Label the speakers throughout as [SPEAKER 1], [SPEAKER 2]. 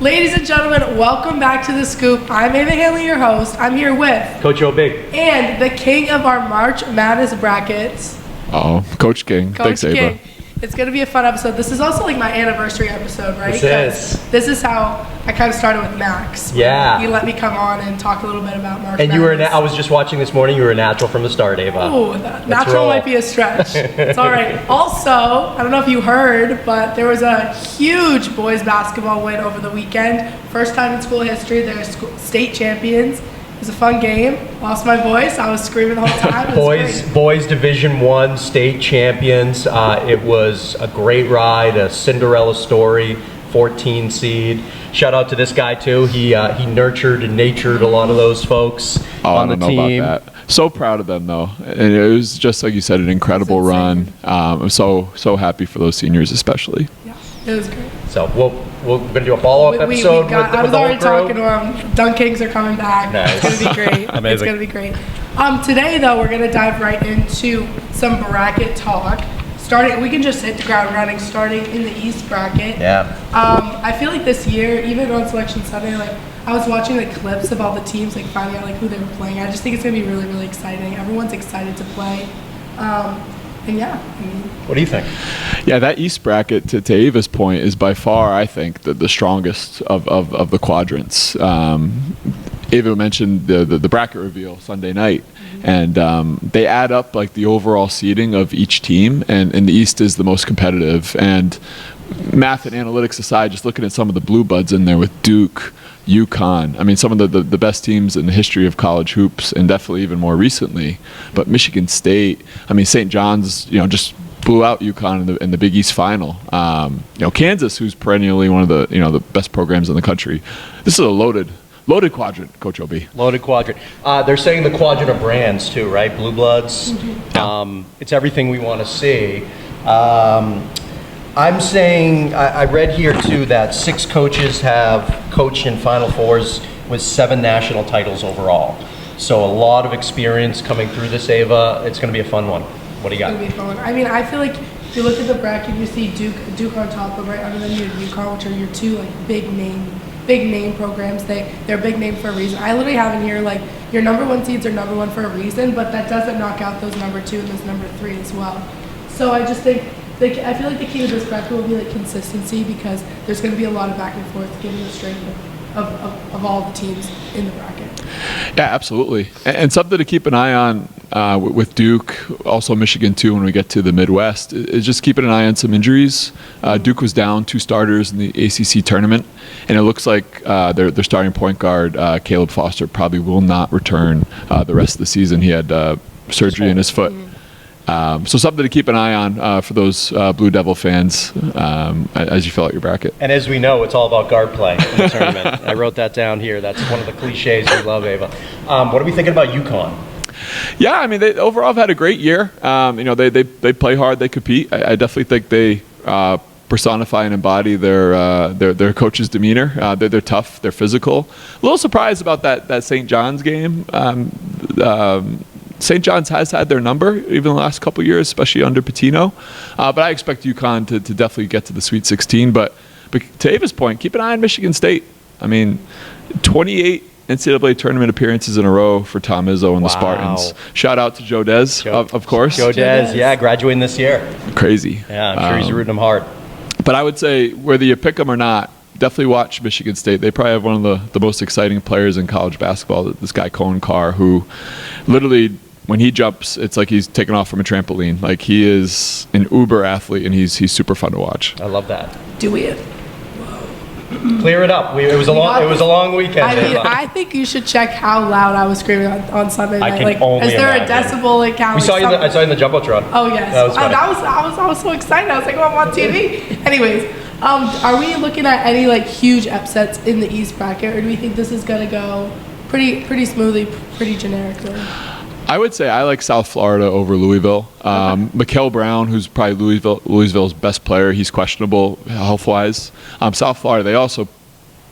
[SPEAKER 1] Ladies and gentlemen, welcome back to The Scoop. I'm Ava Hanley, your host. I'm here with
[SPEAKER 2] Coach O Big.
[SPEAKER 1] And the king of our March Madness brackets.
[SPEAKER 3] Coach King. Thanks, Ava.
[SPEAKER 1] It's going to be a fun episode. This is also like my anniversary episode, right? This is how I kind of started with Max.
[SPEAKER 2] Yeah.
[SPEAKER 1] He let me come on and talk a little bit about March
[SPEAKER 2] And
[SPEAKER 1] Madness.
[SPEAKER 2] I was just watching this morning, you were a natural from the start, Ava.
[SPEAKER 1] Oh, natural might be a stretch. It's all right. Also, I don't know if you heard, but there was a huge boys basketball win over the weekend. First time in school history. They're state champions. It was a fun game. Lost my voice. I was screaming the whole time.
[SPEAKER 2] Boys Division I state champions. It was a great ride, a Cinderella story, 14 seed. Shout out to this guy too. He nurtured and natured a lot of those folks on the team.
[SPEAKER 3] About that. So proud of them though. And it was just like you said, an incredible run. I'm so happy for those seniors especially.
[SPEAKER 1] Yeah, it was great.
[SPEAKER 2] So we're going to do a follow-up episode
[SPEAKER 1] I was already talking to them. Dunk Kings are coming back.
[SPEAKER 2] Nice.
[SPEAKER 1] It's going to be great.
[SPEAKER 2] Amazing.
[SPEAKER 1] It's going to be great. Today, though, we're going to dive right into some bracket talk. We can just hit the ground running, starting in the East bracket.
[SPEAKER 2] Yeah.
[SPEAKER 1] I feel like this year, even on Selection Sunday, like I was watching the clips of all the teams, like finding out like who they were playing. I just think it's going to be really, really exciting. Everyone's excited to play. And yeah.
[SPEAKER 2] What do you think?
[SPEAKER 3] Yeah, that East bracket, to Ava's point, is by far, I think, the strongest of the quadrants. Ava mentioned the bracket reveal Sunday night, and they add up like the overall seeding of each team, and the East is the most competitive. And math and analytics aside, just looking at some of the blue buds in there with Duke, UConn. I mean, some of the best teams in the history of college hoops, and definitely even more recently. But Michigan State, I mean, St. John's, just blew out UConn in the Big East final. Kansas, who's perennially one of the best programs in the country. This is a loaded quadrant, Coach OB.
[SPEAKER 2] Loaded quadrant. They're saying the quadrant of brands too, right? Blue Bloods. It's everything we want to see. I'm saying, I read here too that 6 coaches have coached in Final Fours with 7 national titles overall. So a lot of experience coming through this, Ava. It's going to be a fun one. What do you got?
[SPEAKER 1] It's going to be fun. I mean, I feel like if you look at the bracket, you see Duke on top, but right under them you have UConn, which are your 2 like big name programs. They're big name for a reason. I literally have in here like your number 1 seeds are number 1 for a reason, but that doesn't knock out those number 2 and those number 3 as well. So I just think I feel like the key to this bracket will be like consistency, because there's going to be a lot of back and forth given the strength of all the teams in the bracket.
[SPEAKER 3] Yeah, absolutely. And something to keep an eye on with Duke, also Michigan too, when we get to the Midwest, is just keeping an eye on some injuries. Duke was down 2 starters in the ACC tournament, and it looks like their starting point guard, Caleb Foster, probably will not return the rest of the season. He had surgery in his foot. So something to keep an eye on for those Blue Devil fans as you fill out your bracket.
[SPEAKER 2] And as we know, it's all about guard play in the tournament. I wrote that down here. That's one of the cliches we love, Ava. What are we thinking about UConn?
[SPEAKER 3] Yeah, I mean, they overall have had a great year. They play hard, they compete. I definitely think they personify and embody their coach's demeanor. They're tough, they're physical. A little surprised about that St. John's game. St. John's has had their number even the last couple of years, especially under Pitino. But I expect UConn to definitely get to the Sweet 16. But to Ava's point, keep an eye on Michigan State. I mean, 28 NCAA tournament appearances in a row for Tom Izzo and the Spartans. Shout out to Joe Dez, of course.
[SPEAKER 2] Joe Dez, yeah, graduating this year.
[SPEAKER 3] Crazy.
[SPEAKER 2] Yeah, I'm sure he's rooting them hard.
[SPEAKER 3] But I would say, whether you pick them or not, definitely watch Michigan State. They probably have one of the most exciting players in college basketball, this guy Cohen Carr, who literally, when he jumps, it's like he's taken off from a trampoline. Like, he is an uber athlete, and he's super fun to watch.
[SPEAKER 2] I love that.
[SPEAKER 1] Do we?
[SPEAKER 2] Clear it up. It was a long weekend.
[SPEAKER 1] I think you should check how loud I was screaming on Sunday night.
[SPEAKER 2] I can only
[SPEAKER 1] is there
[SPEAKER 2] imagine.
[SPEAKER 1] a decibel count?
[SPEAKER 2] I saw you in the jumbotron.
[SPEAKER 1] Oh yes.
[SPEAKER 2] That was funny.
[SPEAKER 1] I was so excited. I was like, oh, I'm on TV. Anyways, are we looking at any like huge upsets in the East bracket, or do we think this is gonna go pretty smoothly, pretty generically?
[SPEAKER 3] I would say I like South Florida over Louisville. Mikal Brown, who's probably Louisville's best player, he's questionable health-wise. South Florida, they also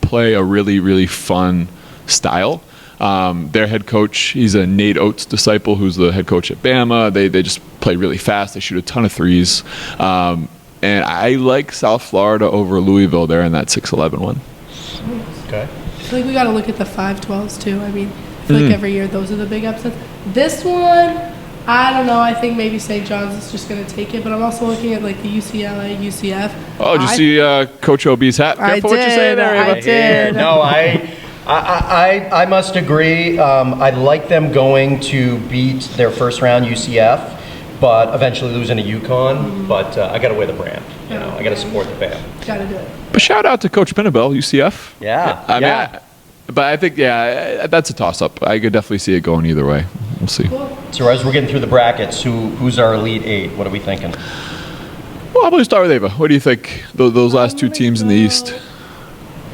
[SPEAKER 3] play a really, really fun style. Their head coach, he's a Nate Oates disciple, who's the head coach at Bama. They just play really fast. They shoot a ton of threes. And I like South Florida over Louisville there in that 6-11 one.
[SPEAKER 2] Okay.
[SPEAKER 1] I feel like we got to look at the 5-12s too. I mean, I feel like every year those are the big upsets. This one, I don't know. I think maybe St. John's is just going to take it, but I'm also looking at like the UCLA, UCF.
[SPEAKER 3] Oh, did you see Coach OB's hat? Careful what you say there,
[SPEAKER 1] I
[SPEAKER 3] Ava.
[SPEAKER 1] did.
[SPEAKER 2] No, I must agree. I like them going to beat their first round UCF, but eventually losing to UConn. But I got to wear the brand. You know, I got to support the fam.
[SPEAKER 1] Got to do it.
[SPEAKER 3] But shout out to Coach Pinnabel, UCF.
[SPEAKER 2] Yeah.
[SPEAKER 3] I mean, but I think, that's a toss-up. I could definitely see it going either way. We'll see.
[SPEAKER 1] Cool.
[SPEAKER 2] So as we're getting through the brackets, who's our Elite Eight? What are we thinking?
[SPEAKER 3] Well, how about we start with Ava? What do you think? Those last two teams in the East.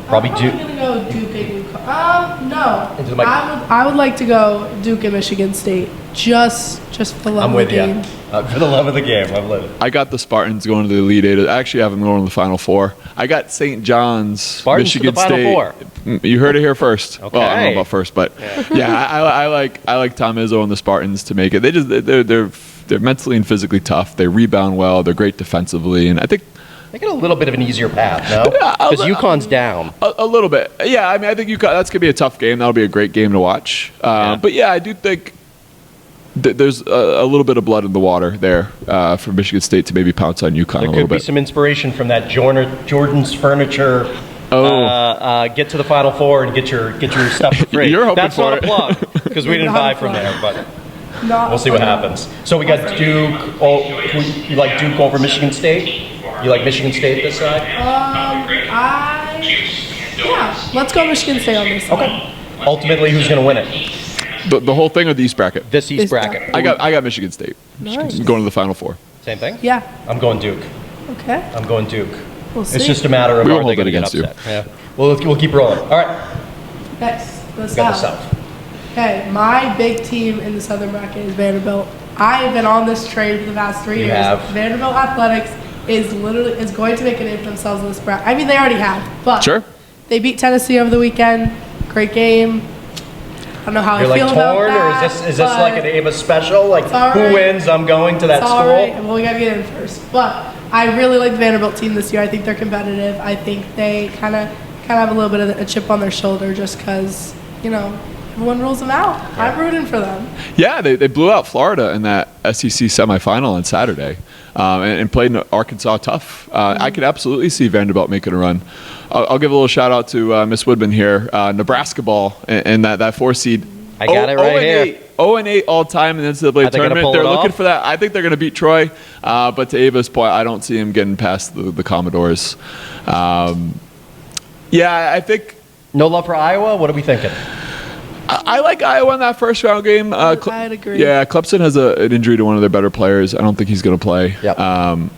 [SPEAKER 2] Probably
[SPEAKER 1] I'm
[SPEAKER 2] Duke.
[SPEAKER 1] going to go Duke and UConn. No.
[SPEAKER 2] Into the mic.
[SPEAKER 1] I would like to go Duke and Michigan State. Just for the love
[SPEAKER 2] I'm
[SPEAKER 1] of
[SPEAKER 2] with
[SPEAKER 1] the
[SPEAKER 2] you.
[SPEAKER 1] game.
[SPEAKER 2] For the love of the game, I'm with it.
[SPEAKER 3] I got the Spartans going to the Elite Eight. I actually have them going to the Final Four. I got St. John's,
[SPEAKER 2] Spartans to
[SPEAKER 3] Michigan
[SPEAKER 2] the Final
[SPEAKER 3] State. You heard it here first.
[SPEAKER 2] Okay.
[SPEAKER 3] Well, I don't know about first, but I like Tom Izzo and the Spartans to make it. They're mentally and physically tough. They rebound well. They're great defensively, and I think
[SPEAKER 2] They get a little bit of an easier path, no?
[SPEAKER 3] Yeah,
[SPEAKER 2] Because UConn's down.
[SPEAKER 3] a little bit. Yeah, I mean, I think that's gonna be a tough game. That'll be a great game to watch. But yeah, I do think there's a little bit of blood in the water there for Michigan State to maybe pounce on UConn a
[SPEAKER 2] There
[SPEAKER 3] little
[SPEAKER 2] could be
[SPEAKER 3] bit.
[SPEAKER 2] some inspiration from that Jordan's Furniture. Get to the Final Four and get your stuff for free.
[SPEAKER 3] You're hoping
[SPEAKER 2] That's
[SPEAKER 3] for
[SPEAKER 2] not
[SPEAKER 3] it.
[SPEAKER 2] a plug because we didn't
[SPEAKER 1] Not
[SPEAKER 2] buy
[SPEAKER 1] a
[SPEAKER 2] from
[SPEAKER 1] plug.
[SPEAKER 2] there, but
[SPEAKER 1] Not
[SPEAKER 2] we'll see what
[SPEAKER 1] funny.
[SPEAKER 2] happens. So we got Duke. Oh, you like Duke over Michigan State? You like Michigan State this side?
[SPEAKER 1] Let's go Michigan State on this.
[SPEAKER 2] Okay. Ultimately, who's going to win it?
[SPEAKER 3] The whole thing or the East bracket?
[SPEAKER 2] This East
[SPEAKER 1] This
[SPEAKER 2] bracket.
[SPEAKER 3] I got Michigan State
[SPEAKER 1] Nice.
[SPEAKER 3] going to the Final Four.
[SPEAKER 2] Same thing?
[SPEAKER 1] Yeah.
[SPEAKER 2] I'm going Duke.
[SPEAKER 1] Okay.
[SPEAKER 2] I'm going Duke.
[SPEAKER 1] We'll see.
[SPEAKER 2] It's just a matter of
[SPEAKER 3] We
[SPEAKER 2] are
[SPEAKER 3] won't
[SPEAKER 2] they
[SPEAKER 3] hold
[SPEAKER 2] going
[SPEAKER 3] it
[SPEAKER 2] to get
[SPEAKER 3] against you.
[SPEAKER 2] upset? Yeah. Well, we'll keep rolling. All right.
[SPEAKER 1] Next, the
[SPEAKER 2] We got the
[SPEAKER 1] South.
[SPEAKER 2] South.
[SPEAKER 1] Okay, my big team in the Southern bracket is Vanderbilt. I have been on this train for the past 3
[SPEAKER 2] You
[SPEAKER 1] years.
[SPEAKER 2] have.
[SPEAKER 1] Vanderbilt Athletics is going to make a name for themselves in this bracket. I mean, they already have, but
[SPEAKER 3] Sure.
[SPEAKER 1] they beat Tennessee over the weekend. Great game. I don't know how
[SPEAKER 2] You're
[SPEAKER 1] I feel
[SPEAKER 2] like
[SPEAKER 1] about
[SPEAKER 2] torn,
[SPEAKER 1] that.
[SPEAKER 2] or is this like an Ava special? Like
[SPEAKER 1] all
[SPEAKER 2] who
[SPEAKER 1] right.
[SPEAKER 2] wins? I'm going to that
[SPEAKER 1] It's all
[SPEAKER 2] school.
[SPEAKER 1] right. Well, we got to get in first. But I really like the Vanderbilt team this year. I think they're competitive. I think they kind of have a little bit of a chip on their shoulder just because, everyone rules them out. I'm rooting for them.
[SPEAKER 3] Yeah, they blew out Florida in that SEC semifinal on Saturday, and played Arkansas tough. I could absolutely see Vanderbilt making a run. I'll give a little shout out to Miss Woodman here, Nebraska ball, and that 4 seed.
[SPEAKER 2] I got it right here.
[SPEAKER 3] 0-8 all time in the NCAA
[SPEAKER 2] Are they gonna
[SPEAKER 3] tournament.
[SPEAKER 2] pull
[SPEAKER 3] They're
[SPEAKER 2] it
[SPEAKER 3] looking
[SPEAKER 2] off?
[SPEAKER 3] for that. I think they're going to beat Troy, but to Ava's point, I don't see him getting past the Commodores. I think.
[SPEAKER 2] No love for Iowa? What are we thinking?
[SPEAKER 3] I like Iowa in that first round game.
[SPEAKER 1] I'd agree.
[SPEAKER 3] Yeah, Clemson has an injury to one of their better players. I don't think he's going to play.
[SPEAKER 2] Yep.
[SPEAKER 3] And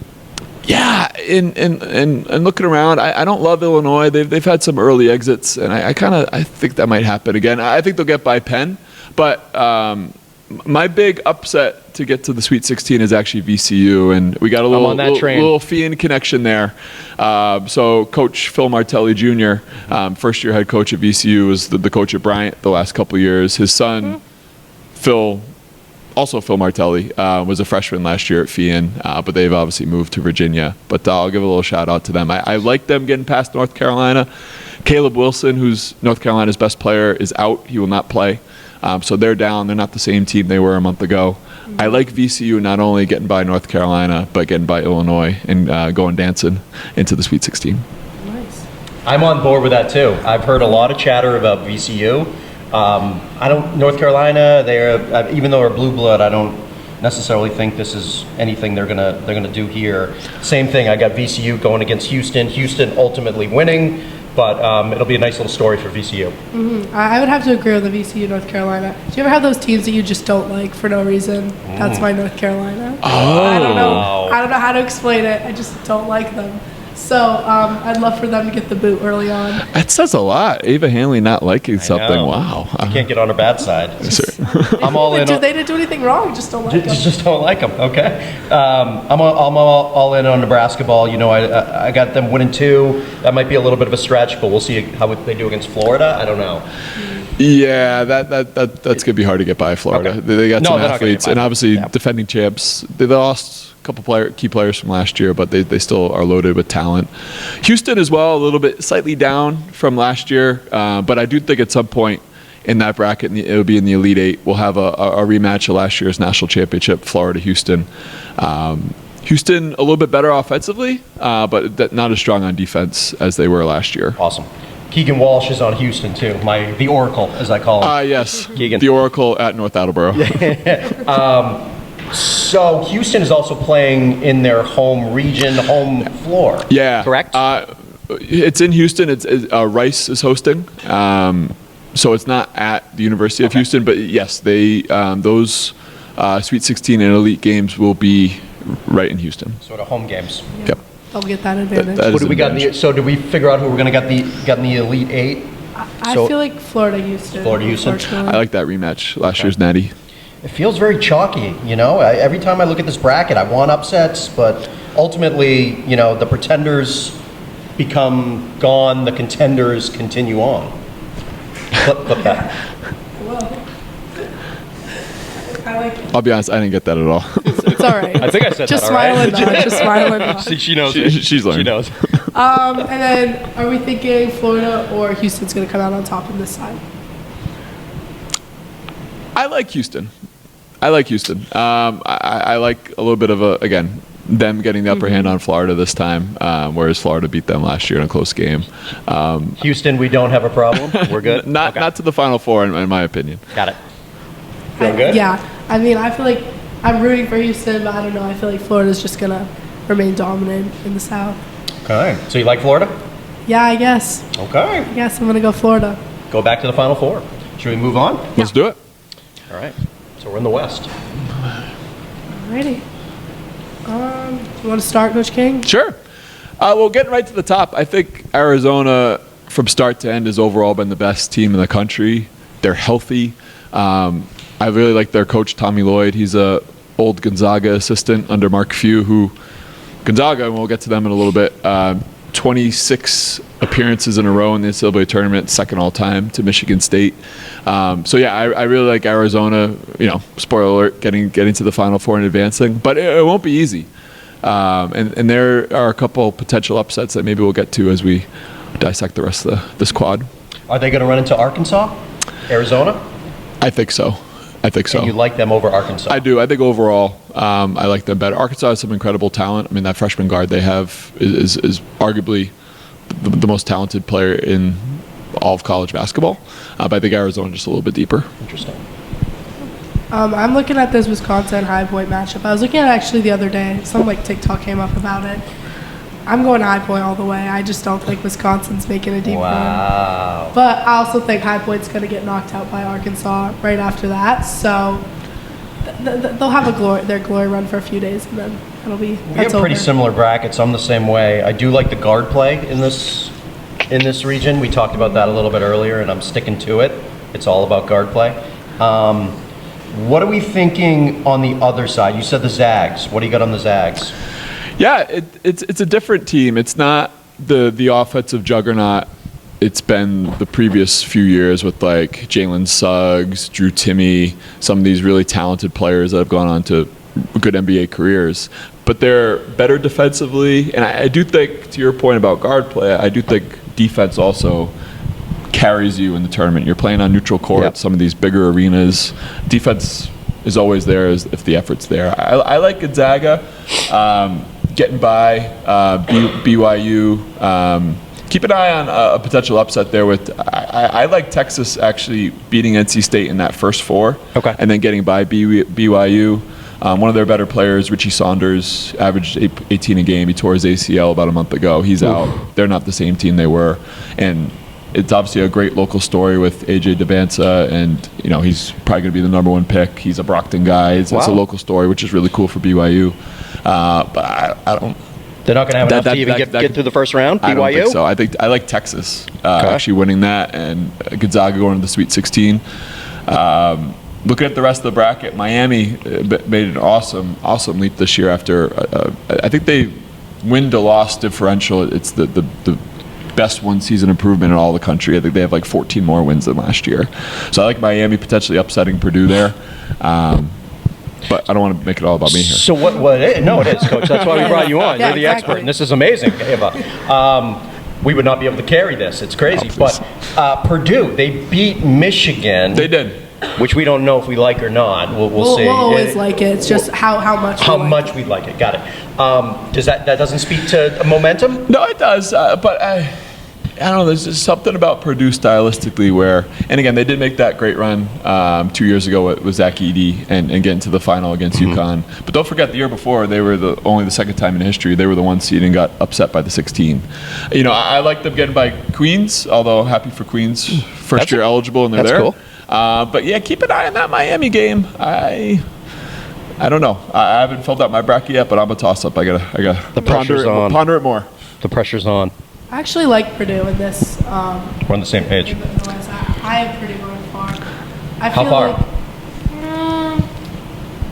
[SPEAKER 3] looking around, I don't love Illinois. They've had some early exits, and I think that might happen again. I think they'll get by Penn, but my big upset to get to the Sweet 16 is actually VCU, and we got a little
[SPEAKER 2] on that train.
[SPEAKER 3] little Fian connection there. So Coach Phil Martelli Jr., first-year head coach at VCU, was the coach at Bryant the last couple of years. His son, Phil Martelli, was a freshman last year at Fian, but they've obviously moved to Virginia. But I'll give a little shout out to them. I like them getting past North Carolina. Caleb Wilson, who's North Carolina's best player, is out. He will not play. So they're down. They're not the same team they were a month ago. I like VCU not only getting by North Carolina, but getting by Illinois and going dancing into the Sweet 16.
[SPEAKER 1] Nice.
[SPEAKER 2] I'm on board with that too. I've heard a lot of chatter about VCU. North Carolina, even though they're blue blood, I don't necessarily think this is anything they're gonna do here. Same thing. I got VCU going against Houston. Houston ultimately winning, but it'll be a nice little story for VCU.
[SPEAKER 1] I would have to agree with the VCU North Carolina. Do you ever have those teams that you just don't like for no reason? That's my North Carolina. I don't know how to explain it. I just don't like them. So I'd love for them to get the boot early on.
[SPEAKER 3] That says a lot. Ava Hanley not liking something.
[SPEAKER 2] know.
[SPEAKER 3] Wow.
[SPEAKER 2] You can't get on her bad side. I'm all in.
[SPEAKER 1] They didn't do anything wrong. Just don't like them.
[SPEAKER 2] Just don't like them. Okay. I'm all in on Nebraska ball. I got them winning 2. That might be a little bit of a stretch, but we'll see how they do against Florida. I don't know.
[SPEAKER 3] Yeah, that's gonna be hard to get by Florida.
[SPEAKER 2] Okay.
[SPEAKER 3] They got
[SPEAKER 2] No,
[SPEAKER 3] some
[SPEAKER 2] they're not gonna
[SPEAKER 3] athletes,
[SPEAKER 2] get by.
[SPEAKER 3] and obviously
[SPEAKER 2] Yeah.
[SPEAKER 3] defending champs. They lost key players from last year, but they still are loaded with talent. Houston as well, a little bit slightly down from last year, but I do think at some point in that bracket, it'll be in the Elite Eight. We'll have a rematch of last year's national championship, Florida-Houston. Houston a little bit better offensively, but not as strong on defense as they were last year.
[SPEAKER 2] Awesome. Keegan Walsh is on Houston too, the Oracle, as I call him.
[SPEAKER 3] Yes,
[SPEAKER 2] Keegan.
[SPEAKER 3] the Oracle at North Attleboro.
[SPEAKER 2] So Houston is also playing in their home region, home floor.
[SPEAKER 3] Yeah.
[SPEAKER 2] Correct?
[SPEAKER 3] It's in Houston. Rice is hosting. So it's not at the University of Houston, but yes, those Sweet 16 and Elite games will be right in Houston.
[SPEAKER 2] Sort of home games.
[SPEAKER 3] Yep.
[SPEAKER 1] They'll get that advantage.
[SPEAKER 3] That
[SPEAKER 2] What
[SPEAKER 3] is
[SPEAKER 2] do we
[SPEAKER 3] an
[SPEAKER 2] got?
[SPEAKER 3] advantage.
[SPEAKER 2] So did we figure out who we're going to get in the Elite Eight?
[SPEAKER 1] I
[SPEAKER 2] So-
[SPEAKER 1] feel like Florida-Houston.
[SPEAKER 2] Florida-Houston?
[SPEAKER 1] unfortunately.
[SPEAKER 3] I like that rematch, last year's Natty.
[SPEAKER 2] It feels very chalky, you know? Every time I look at this bracket, I want upsets, but ultimately, you know, the pretenders become gone, the contenders continue on. Clip that.
[SPEAKER 1] Well, I like it.
[SPEAKER 3] I'll be honest, I didn't get that at all.
[SPEAKER 1] It's all right.
[SPEAKER 2] I think I said
[SPEAKER 1] Just
[SPEAKER 2] that all right.
[SPEAKER 1] smile and nod. Just smile and nod.
[SPEAKER 2] She knows.
[SPEAKER 3] She's learned.
[SPEAKER 2] She knows.
[SPEAKER 1] And then, are we thinking Florida or Houston's going to come out on top on this side?
[SPEAKER 3] I like Houston. I like a little bit of again, them getting the upper hand on Florida this time, whereas Florida beat them last year in a close game.
[SPEAKER 2] Houston, we don't have a problem. We're good.
[SPEAKER 3] Not
[SPEAKER 2] Okay.
[SPEAKER 3] not to the Final Four, in my opinion.
[SPEAKER 2] Got it. Feeling good?
[SPEAKER 1] Yeah. I mean, I feel like I'm rooting for Houston, but I don't know. I feel like Florida's just going to remain dominant in the South.
[SPEAKER 2] Okay. So you like Florida?
[SPEAKER 1] Yeah, I guess.
[SPEAKER 2] Okay.
[SPEAKER 1] I guess I'm going to go Florida.
[SPEAKER 2] Go back to the Final Four. Should we move on?
[SPEAKER 3] Let's do it.
[SPEAKER 2] All right. So we're in the West.
[SPEAKER 1] Alrighty. You want to start, Coach King?
[SPEAKER 3] Sure. Well, getting right to the top, I think Arizona, from start to end, has overall been the best team in the country. They're healthy. I really like their coach, Tommy Lloyd. He's a old Gonzaga assistant under Mark Few, who Gonzaga, and we'll get to them in a little bit, 26 appearances in a row in the NCAA tournament, second all-time to Michigan State. So yeah, I really like Arizona. You know, spoiler alert, getting to the Final Four and advancing, but it won't be easy. And there are a couple potential upsets that maybe we'll get to as we dissect the rest of this quad.
[SPEAKER 2] Are they going to run into Arkansas? Arizona?
[SPEAKER 3] I think so.
[SPEAKER 2] And you like them over Arkansas?
[SPEAKER 3] I do. I think overall, I like them better. Arkansas has some incredible talent. I mean, that freshman guard they have is arguably the most talented player in all of college basketball. But I think Arizona just a little bit deeper.
[SPEAKER 2] Interesting.
[SPEAKER 1] I'm looking at this Wisconsin High Point matchup. I was looking at it actually the other day. Some TikTok came up about it. I'm going High Point all the way. I just don't think Wisconsin's making a deep run.
[SPEAKER 2] Wow.
[SPEAKER 1] But I also think High Point's going to get knocked out by Arkansas right after that. So they'll have their glory run for a few days, and then it'll be.
[SPEAKER 2] We have pretty similar brackets. I'm the same way. I do like the guard play in this region. We talked about that a little bit earlier, and I'm sticking to it. It's all about guard play. What are we thinking on the other side? You said the Zags. What do you got on the Zags?
[SPEAKER 3] Yeah, it's a different team. It's not the offensive juggernaut it's been the previous few years with like Jalen Suggs, Drew Timme, some of these really talented players that have gone on to good NBA careers. But they're better defensively, and I do think, to your point about guard play, I do think defense also carries you in the tournament. You're playing on neutral court,
[SPEAKER 2] Yep.
[SPEAKER 3] some of these bigger arenas. Defense is always there if the effort's there. I like Gonzaga getting by BYU. Keep an eye on a potential upset there with. I like Texas actually beating NC State in that first four,
[SPEAKER 2] Okay.
[SPEAKER 3] and then getting by BYU. One of their better players, Richie Saunders, averaged 18 a game. He tore his ACL about a month ago. He's out. They're not the same team they were, and it's obviously a great local story with AJ Devanza, and he's probably going to be the number one pick. He's a Brockton guy. It's a
[SPEAKER 2] Wow.
[SPEAKER 3] local story, which is really cool for BYU. But I don't.
[SPEAKER 2] They're not going to have enough
[SPEAKER 3] That-
[SPEAKER 2] to even
[SPEAKER 3] that-
[SPEAKER 2] get through the first round,
[SPEAKER 3] I
[SPEAKER 2] BYU?
[SPEAKER 3] don't think so. I think I like Texas actually winning that, and Gonzaga going to the Sweet 16. Looking at the rest of the bracket, Miami made an awesome leap this year after I think they win to loss differential. It's the best one season improvement in all the country. I think they have like 14 more wins than last year. So I like Miami potentially upsetting Purdue there. But I don't want to make it all about me here.
[SPEAKER 2] So no, it is, Coach. That's why we brought you on.
[SPEAKER 1] Yeah,
[SPEAKER 2] You're the
[SPEAKER 1] exactly.
[SPEAKER 2] expert, and this is amazing, Ava. We would not be able to carry this. It's crazy.
[SPEAKER 3] Oh, please.
[SPEAKER 2] But Purdue, they beat Michigan.
[SPEAKER 3] They did.
[SPEAKER 2] Which we don't know if we like or not. We'll see.
[SPEAKER 1] We'll always like it. It's just how much.
[SPEAKER 2] How
[SPEAKER 1] we like
[SPEAKER 2] much
[SPEAKER 1] it.
[SPEAKER 2] we like it. Got it. Does that doesn't speak to momentum?
[SPEAKER 3] No, it does. But I don't know. There's just something about Purdue stylistically where, and again, they did make that great run 2 years ago with Zach Edey and getting to the final against UConn. But don't forget, the year before, they were only the second time in history they were the 1 seed and got upset by the 16. You know, I like them getting by Queens, although happy for Queens, first year eligible and they're
[SPEAKER 2] that's
[SPEAKER 3] there.
[SPEAKER 2] cool.
[SPEAKER 3] But yeah, keep an eye on that Miami game. I don't know. I haven't filled out my bracket yet, but I'm a toss-up. I gotta
[SPEAKER 2] The pressure's on.
[SPEAKER 3] ponder it more.
[SPEAKER 2] The pressure's on.
[SPEAKER 1] I actually like Purdue in this.
[SPEAKER 2] We're on the same page.
[SPEAKER 1] I have Purdue going far. I
[SPEAKER 2] How
[SPEAKER 1] feel
[SPEAKER 2] far?
[SPEAKER 1] like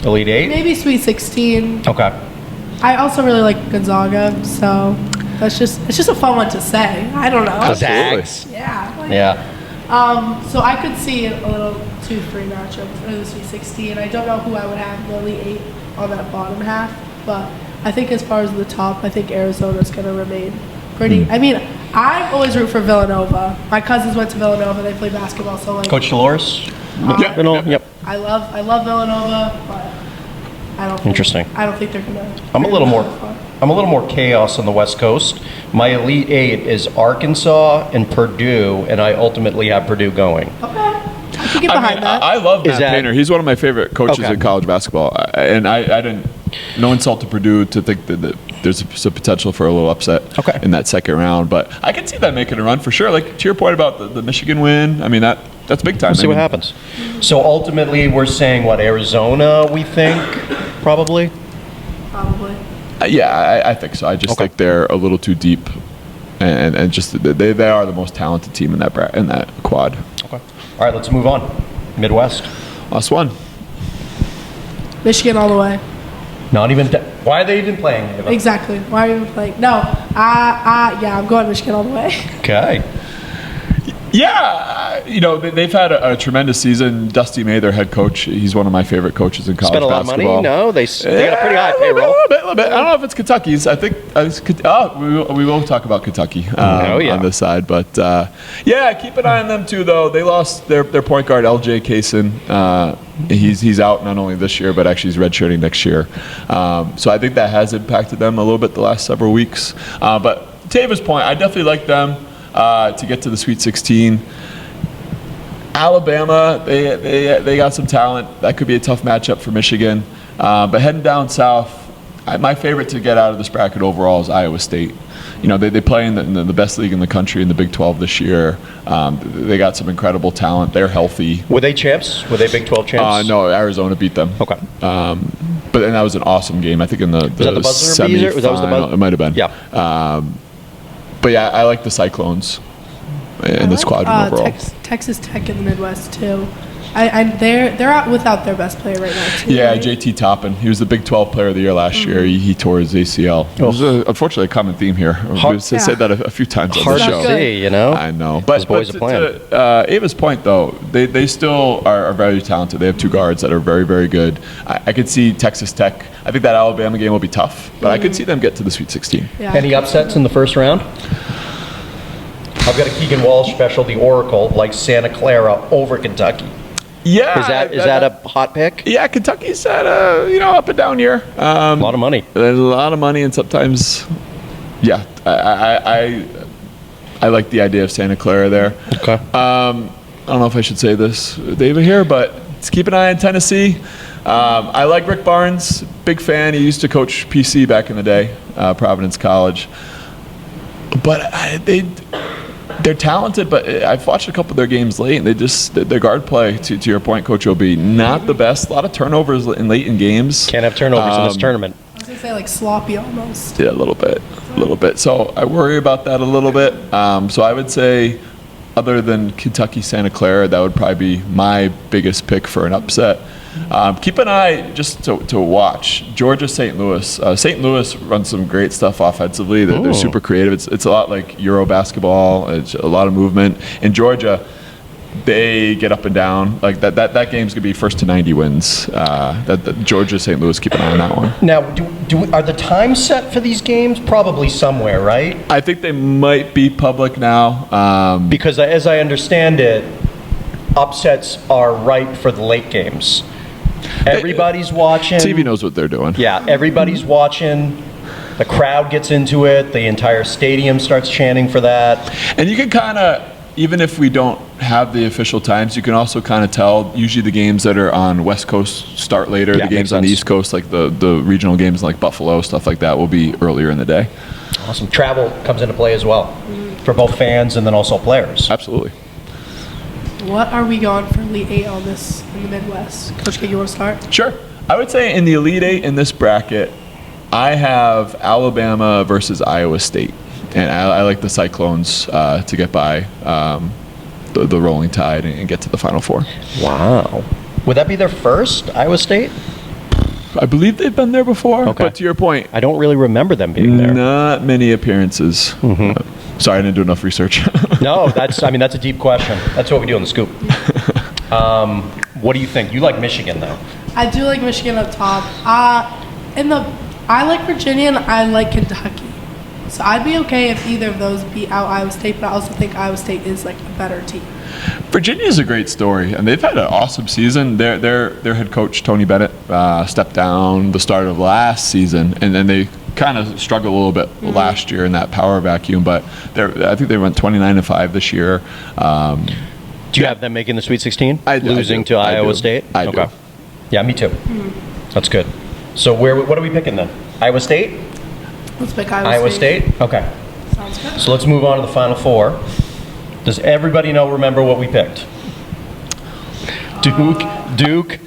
[SPEAKER 2] Elite Eight?
[SPEAKER 1] maybe Sweet 16.
[SPEAKER 2] Okay.
[SPEAKER 1] I also really like Gonzaga, so it's just a fun one to say. I don't know.
[SPEAKER 3] Absolutely.
[SPEAKER 2] Zags.
[SPEAKER 1] Yeah. like-
[SPEAKER 2] Yeah.
[SPEAKER 1] So I could see a little 2-3 matchup for the Sweet 16. I don't know who I would have in the Elite 8 on that bottom half, but I think as far as the top, I think Arizona's going to remain pretty. I mean, I always root for Villanova. My cousins went to Villanova. They play basketball, so like
[SPEAKER 2] Coach Dolores?
[SPEAKER 3] Yeah.
[SPEAKER 2] Yep.
[SPEAKER 1] I love Villanova, but I don't.
[SPEAKER 2] Interesting.
[SPEAKER 1] I don't think they're gonna.
[SPEAKER 2] I'm a little more chaos on the West Coast. My Elite Eight is Arkansas and Purdue, and I ultimately have Purdue going.
[SPEAKER 1] Okay, I can get behind that.
[SPEAKER 3] I love
[SPEAKER 2] Is
[SPEAKER 3] Matt
[SPEAKER 2] that-
[SPEAKER 3] Painter. He's one of my favorite coaches
[SPEAKER 2] Okay.
[SPEAKER 3] in college basketball. And I didn't, no insult to Purdue to think that there's some potential for a little upset
[SPEAKER 2] Okay.
[SPEAKER 3] in that second round. But I can see that making a run for sure. Like to your point about the Michigan win, I mean, that's big time.
[SPEAKER 2] We'll see what happens. So ultimately, we're saying what, Arizona, we think, probably?
[SPEAKER 1] Probably.
[SPEAKER 3] Yeah, I think so. I just
[SPEAKER 2] Okay.
[SPEAKER 3] think they're a little too deep. And just they are the most talented team in that quad.
[SPEAKER 2] Okay. All right, let's move on. Midwest.
[SPEAKER 3] Last one.
[SPEAKER 1] Michigan all the way.
[SPEAKER 2] Not even. Why are they even playing? Ava?
[SPEAKER 1] Exactly. Why are you even playing? No. Yeah, I'm going Michigan all the way.
[SPEAKER 2] Okay.
[SPEAKER 3] Yeah, you know, they've had a tremendous season. Dusty May, their head coach, he's one of my favorite coaches in college
[SPEAKER 2] Spent a lot of
[SPEAKER 3] basketball.
[SPEAKER 2] money? No, they got a pretty high
[SPEAKER 3] A
[SPEAKER 2] payroll.
[SPEAKER 3] little bit. I don't know if it's Kentucky's. I think we will talk about Kentucky on this side. But yeah, keep an eye on them too. Though they lost their point guard LJ Kaysen. He's out not only this year, but actually he's redshirting next year. So I think that has impacted them a little bit the last several weeks. But to Ava's point, I definitely like them to get to the Sweet 16. Alabama, they got some talent. That could be a tough matchup for Michigan. But heading down south, my favorite to get out of this bracket overall is Iowa State. You know, they play in the best league in the country in the Big 12 this year. They got some incredible talent. They're healthy.
[SPEAKER 2] Were they champs? Were they Big 12 champs?
[SPEAKER 3] No, Arizona beat them.
[SPEAKER 2] Okay.
[SPEAKER 3] But then that was an awesome game. I think in the
[SPEAKER 2] that the buzzer beater? Was that the
[SPEAKER 3] semifinal,
[SPEAKER 2] buzzer?
[SPEAKER 3] it might have been.
[SPEAKER 2] Yeah.
[SPEAKER 3] But yeah, I like the Cyclones in this quadrant overall.
[SPEAKER 1] Texas Tech in the Midwest too. They're out without their best player right now too.
[SPEAKER 3] Yeah,
[SPEAKER 1] right?
[SPEAKER 3] JT Toppin. He was the Big 12 Player of the Year last year. He tore his ACL. It was unfortunately a common theme here. We've said that a few times on
[SPEAKER 2] Hard
[SPEAKER 3] the
[SPEAKER 2] to
[SPEAKER 3] show.
[SPEAKER 2] see, you know?
[SPEAKER 3] I know.
[SPEAKER 2] Those
[SPEAKER 3] But
[SPEAKER 2] boys are playing.
[SPEAKER 3] to Ava's point, though, they still are very talented. They have two guards that are very, very good. I could see Texas Tech. I think that Alabama game will be tough, but I could see them get to the Sweet 16.
[SPEAKER 1] Yeah.
[SPEAKER 2] Any upsets in the first round? I've got a Keegan Walsh special, the Oracle, like Santa Clara over Kentucky.
[SPEAKER 3] Yeah.
[SPEAKER 2] Is that a hot pick?
[SPEAKER 3] Yeah, Kentucky's had a up and down year.
[SPEAKER 2] A lot of money.
[SPEAKER 3] There's a lot of money, and sometimes, yeah, I like the idea of Santa Clara there.
[SPEAKER 2] Okay.
[SPEAKER 3] I don't know if I should say this, David, here, but let's keep an eye on Tennessee. I like Rick Barnes, big fan. He used to coach PC back in the day, Providence College. But they're talented, but I've watched a couple of their games late, and their guard play, to your point, Coach OB, not the best. A lot of turnovers late in games.
[SPEAKER 2] Can't have turnovers in this tournament.
[SPEAKER 1] I was gonna say like sloppy almost.
[SPEAKER 3] Yeah, a little bit. So I worry about that a little bit. So I would say, other than Kentucky, Santa Clara, that would probably be my biggest pick for an upset. Keep an eye just to watch Georgia, St. Louis. St. Louis runs some great stuff offensively. They're super creative. It's a lot like Euro basketball. It's a lot of movement. In Georgia, they get up and down. Like that game's gonna be first to 90 wins. That Georgia St. Louis, keep an eye on that one.
[SPEAKER 2] Now, are the times set for these games? Probably somewhere, right?
[SPEAKER 3] I think they might be public now.
[SPEAKER 2] Because as I understand it, upsets are right for the late games. Everybody's watching.
[SPEAKER 3] TV knows what they're doing.
[SPEAKER 2] Yeah, everybody's watching. The crowd gets into it. The entire stadium starts chanting for that.
[SPEAKER 3] And you can kind of, even if we don't have the official times, you can also kind of tell, usually the games that are on West Coast start later,
[SPEAKER 2] Yeah,
[SPEAKER 3] the games
[SPEAKER 2] makes
[SPEAKER 3] on the
[SPEAKER 2] sense.
[SPEAKER 3] East Coast, like the regional games like Buffalo, stuff like that, will be earlier in the day.
[SPEAKER 2] Awesome. Travel comes into play as well for both fans and then also players.
[SPEAKER 3] Absolutely.
[SPEAKER 1] What are we going for Elite Eight on this in the Midwest? Coach K, you want to start?
[SPEAKER 3] Sure. I would say in the Elite Eight in this bracket, I have Alabama versus Iowa State. And I like the Cyclones to get by the Rolling Tide and get to the Final Four.
[SPEAKER 2] Wow. Would that be their first, Iowa State?
[SPEAKER 3] I believe they've been there before.
[SPEAKER 2] Okay.
[SPEAKER 3] But to your point,
[SPEAKER 2] I don't really remember them being there.
[SPEAKER 3] not many appearances. Sorry, I didn't do enough research.
[SPEAKER 2] No, that's a deep question. That's what we do on the scoop. What do you think? You like Michigan, though.
[SPEAKER 1] I do like Michigan up top. I like Virginia and I like Kentucky. So I'd be okay if either of those beat out Iowa State, but I also think Iowa State is like a better team.
[SPEAKER 3] Virginia is a great story, and they've had an awesome season. Their head coach Tony Bennett stepped down the start of last season, and then they kind of struggled a little bit last year in that power vacuum. But I think they went 29-5 this year.
[SPEAKER 2] Do you have them making the Sweet 16?
[SPEAKER 3] I do.
[SPEAKER 2] Losing to
[SPEAKER 3] I
[SPEAKER 2] Iowa
[SPEAKER 3] do.
[SPEAKER 2] State?
[SPEAKER 3] I do.
[SPEAKER 2] Okay. Yeah, me too. That's good. So what are we picking then? Iowa State?
[SPEAKER 1] Let's pick Iowa,
[SPEAKER 2] Iowa State? Okay.
[SPEAKER 1] Sounds good.
[SPEAKER 2] So let's move on to the Final Four. Does everybody remember what we picked? Duke,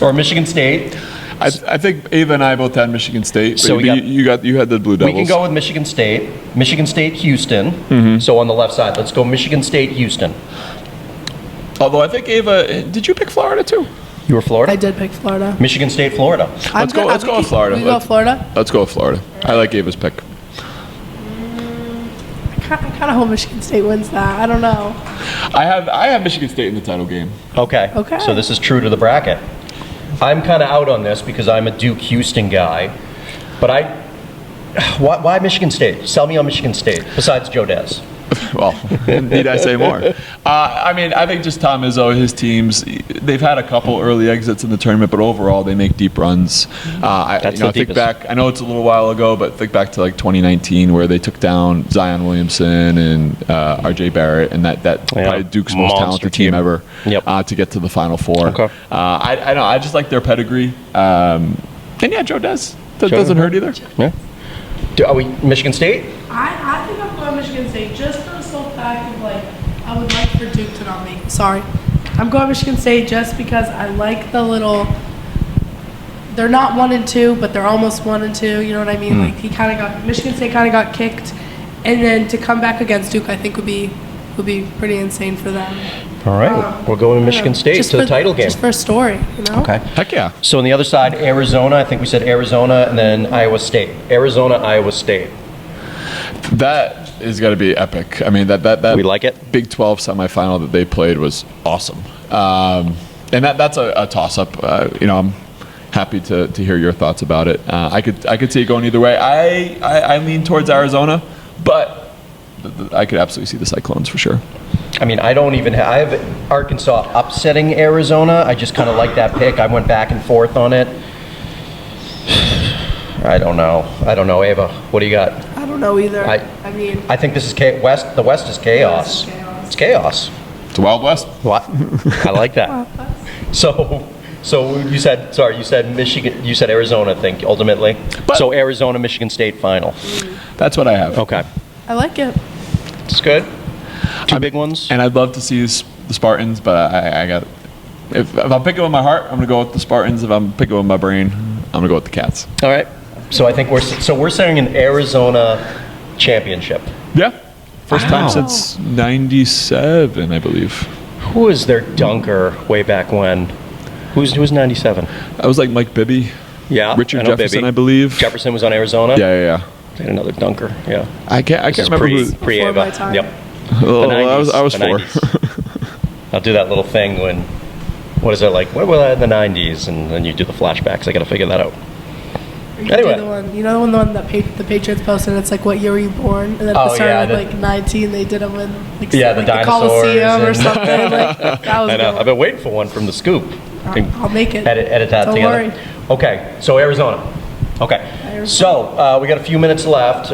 [SPEAKER 2] or Michigan State?
[SPEAKER 3] I think Ava and I both had Michigan State. But
[SPEAKER 2] So we got-
[SPEAKER 3] you had the Blue Devils.
[SPEAKER 2] We can go with Michigan State. Michigan State, Houston. So on the left side, let's go Michigan State, Houston.
[SPEAKER 3] Although I think Ava, did you pick Florida too?
[SPEAKER 2] You were Florida?
[SPEAKER 1] I did pick Florida.
[SPEAKER 2] Michigan State, Florida.
[SPEAKER 3] Let's go with Florida.
[SPEAKER 1] We go Florida.
[SPEAKER 3] Let's go with Florida. I like Ava's pick.
[SPEAKER 1] I kind of hope Michigan State wins that. I don't know.
[SPEAKER 3] I have Michigan State in the title game.
[SPEAKER 2] Okay.
[SPEAKER 1] Okay.
[SPEAKER 2] So this is true to the bracket. I'm kind of out on this because I'm a Duke Houston guy, but why Michigan State? Sell me on Michigan State. Besides Joe Dez.
[SPEAKER 3] Well, need I say more? I mean, I think just Tom Izzo, his teams, they've had a couple early exits in the tournament, but overall they make deep runs.
[SPEAKER 2] That's the
[SPEAKER 3] think
[SPEAKER 2] deepest.
[SPEAKER 3] back. I know it's a little while ago, but think back to like 2019 where they took down Zion Williamson and R.J. Barrett, and that probably Duke's most
[SPEAKER 2] Monster
[SPEAKER 3] talented
[SPEAKER 2] team.
[SPEAKER 3] team ever
[SPEAKER 2] Yep.
[SPEAKER 3] to get to the Final Four.
[SPEAKER 2] Okay.
[SPEAKER 3] I know. I just like their pedigree. And yeah, Joe Dez. That doesn't hurt either.
[SPEAKER 2] Yeah. Are we Michigan State?
[SPEAKER 1] I think I'm going Michigan State just for the sole fact of like I would like for Duke to not make it. Sorry. I'm going Michigan State just because I like the little they're not 1 and 2, but they're almost 1 and 2, you know what I mean? Like Michigan State kinda got kicked, and then to come back against Duke I think would be pretty insane for them.
[SPEAKER 2] All right. We're going to Michigan State
[SPEAKER 1] Just
[SPEAKER 2] to the
[SPEAKER 1] for-
[SPEAKER 2] title game.
[SPEAKER 1] Just for a story, you know?
[SPEAKER 2] Okay.
[SPEAKER 3] Heck yeah.
[SPEAKER 2] So on the other side, Arizona. I think we said Arizona and then Iowa State. Arizona, Iowa State.
[SPEAKER 3] That is got to be epic. I mean, that
[SPEAKER 2] We like it?
[SPEAKER 3] Big 12 semifinal that they played was awesome. And that's a toss-up. I'm happy to hear your thoughts about it. I could see it going either way. I lean towards Arizona, but I could absolutely see the Cyclones for sure.
[SPEAKER 2] I mean, I have Arkansas upsetting Arizona. I just kind of like that pick. I went back and forth on it. I don't know, Ava. What do you got?
[SPEAKER 1] I don't know either.
[SPEAKER 2] I
[SPEAKER 1] mean
[SPEAKER 2] I think this is West. The West is chaos.
[SPEAKER 1] The West is chaos.
[SPEAKER 2] It's chaos.
[SPEAKER 3] It's a Wild West.
[SPEAKER 2] What? I like that. So you said Michigan. You said Arizona. I think ultimately. So Arizona, Michigan State final.
[SPEAKER 3] That's what I have.
[SPEAKER 2] Okay,
[SPEAKER 1] I like it.
[SPEAKER 2] it's good. Two big ones.
[SPEAKER 3] And I'd love to see the Spartans, but I got. If I'm picking with my heart, I'm going to go with the Spartans. If I'm picking with my brain, I'm going to go with the Cats.
[SPEAKER 2] All right. So I think we're saying an Arizona championship.
[SPEAKER 3] Yeah. First
[SPEAKER 2] Wow.
[SPEAKER 3] time since 97, I believe.
[SPEAKER 2] Who was their dunker way back when? Who's 97?
[SPEAKER 3] I was like Mike Bibby.
[SPEAKER 2] Yeah,
[SPEAKER 3] Richard
[SPEAKER 2] I know
[SPEAKER 3] Jefferson,
[SPEAKER 2] Bibby.
[SPEAKER 3] I believe.
[SPEAKER 2] Jefferson was on Arizona.
[SPEAKER 3] Yeah.
[SPEAKER 2] They had another dunker. Yeah.
[SPEAKER 3] I can't
[SPEAKER 2] This is
[SPEAKER 3] remember who.
[SPEAKER 2] pre
[SPEAKER 1] Before my
[SPEAKER 2] Ava.
[SPEAKER 1] time.
[SPEAKER 2] Yep.
[SPEAKER 3] Well,
[SPEAKER 2] The
[SPEAKER 3] I was
[SPEAKER 2] 90s,
[SPEAKER 3] four.
[SPEAKER 2] the I'll do that little thing when, what is it like? What was that in the '90s? And then you do the flashbacks. I got to figure that out.
[SPEAKER 1] Or you
[SPEAKER 2] Anyway.
[SPEAKER 1] do the one, the one that the Patriots posted. It's like, what year were you born? And then at
[SPEAKER 2] Oh,
[SPEAKER 1] the start
[SPEAKER 2] yeah,
[SPEAKER 1] of like 19, they did them in like,
[SPEAKER 2] Yeah, the
[SPEAKER 1] like
[SPEAKER 2] dinosaurs
[SPEAKER 1] Coliseum or
[SPEAKER 2] and-
[SPEAKER 1] something. Like, that was
[SPEAKER 2] I know.
[SPEAKER 1] good.
[SPEAKER 2] I've been waiting for one from the Scoop.
[SPEAKER 1] I'll make it.
[SPEAKER 2] Edit that
[SPEAKER 1] Don't
[SPEAKER 2] together.
[SPEAKER 1] worry.
[SPEAKER 2] Okay, so Arizona. Okay,
[SPEAKER 1] Arizona.
[SPEAKER 2] so we got a few minutes left.